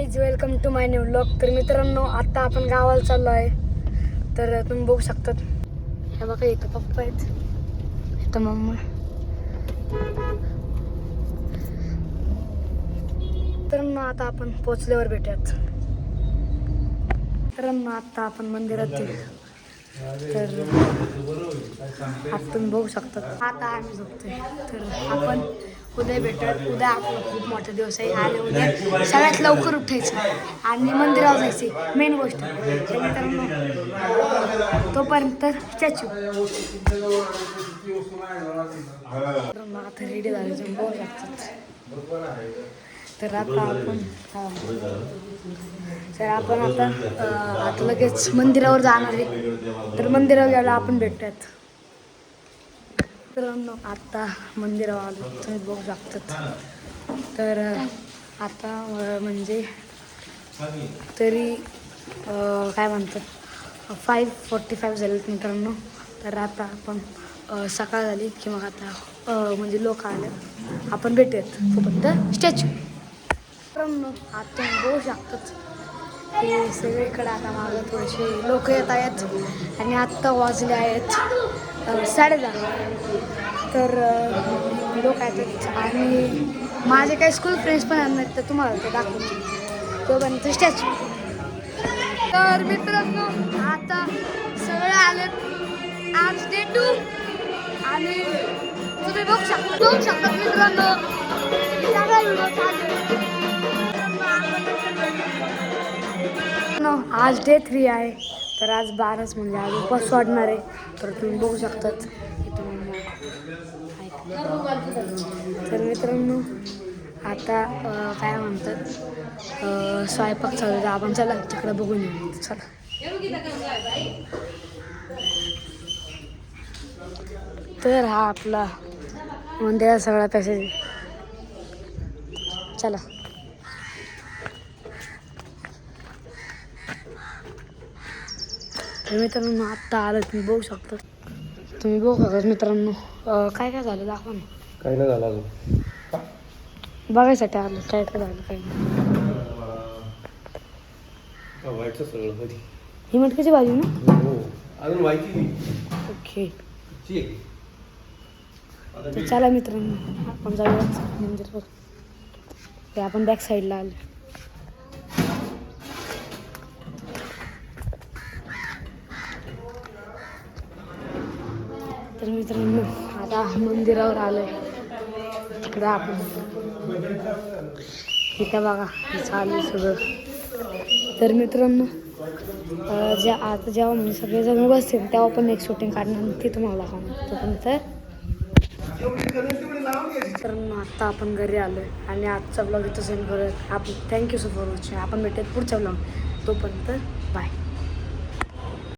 Guys welcome to my new vlog. तर मित्रांनो आता आपण गावाला चाललो आहे. तर तुम्ही बघू शकतात हे बघा इथं पप्पा आहेत, इथं मम्मा. मित्रांनो आता आपण पोचल्यावर भेटूयात. मित्रांनो आता आपण मंदिरात तर आता तुम्ही बघू शकता. आता आम्ही झोपतोय. तर आपण उद्या भेटूयात. उद्या आपला खूप मोठा दिवस आहे आणि उद्या सगळ्यात लवकर उठायचं आणि मंदिरावर जायचे मेन गोष्ट. तर मित्रांनो तोपर्यंत स्टॅच्यू आता रेडी झाले तुम्ही बघू शकतात. तर आता आपण आता लगेच मंदिरावर जाणार आहे. तर मंदिरावर गेला आपण भेटूयात. मित्रांनो आता मंदिरावर आलो तुम्ही बघू शकतात. तर आता म्हणजे तरी काय म्हणतात 5:45 झालेत मित्रांनो. तर आता आपण सकाळ झाली किंवा आता म्हणजे लोक आले आपण भेटूयात फक्त स्टॅच्यू. मित्रांनो आता बघू शकतात हे सगळीकडे आता मागं थोडेसे लोक येत आहेत आणि आत्ता वाजले आहेत 10:30. तर लोक आहेत आणि माझे काही स्कूल फ्रेंड्स पण येणार आहेत. तर तुम्हाला ते दाखवतो तोपर्यंत स्टॅच्यू. तर मित्रांनो आता सगळे आलेत. आज डे 2 आणि तुम्ही बघू शकता मित्रांनो सगळा व्हिडिओ चालू. आज डे 3 आहे. तर आज 12च म्हणजे आज उपास वाढणार आहे. तर तुम्ही बघू शकतात. तर मित्रांनो आता काय म्हणतात स्वयंपाक चालू आहे. आपण चला तिकडे बघून येऊ. चला तर हा आपला मंदिरात सगळा पॅसेज. चला तर मित्रांनो आत्ता आलं तुम्ही बघू शकता. मित्रांनो काय काय झालं दाखवा ना. काही नाही झालं अजून बघायसाठी आलं काय काय झालं काही व्हायचं सगळं कधी ही मटकीची भाजी ना. हो अजून व्हायची. ओके तर चला मित्रांनो आपण जाऊयाच मंदिर. ते आपण बॅक साईडला आलो. तर मित्रांनो आता मंदिरावर आलोय. तिकडं आपण इथं बघा हे चालू सगळं. तर मित्रांनो आता जेव्हा म्हणजे सगळेजण बसतील तेव्हा पण एक शूटिंग काढणार ते तुम्हाला दाखवणार. तोपर्यंत मित्रांनो आत्ता आपण घरी आलो आहे आणि आजचा ब्लॉग इथं सेंड करूयात. आपण थँक्यू सो फॉर वॉचिंग. आपण भेटूयात पुढच्या ब्लॉग. तोपर्यंत बाय.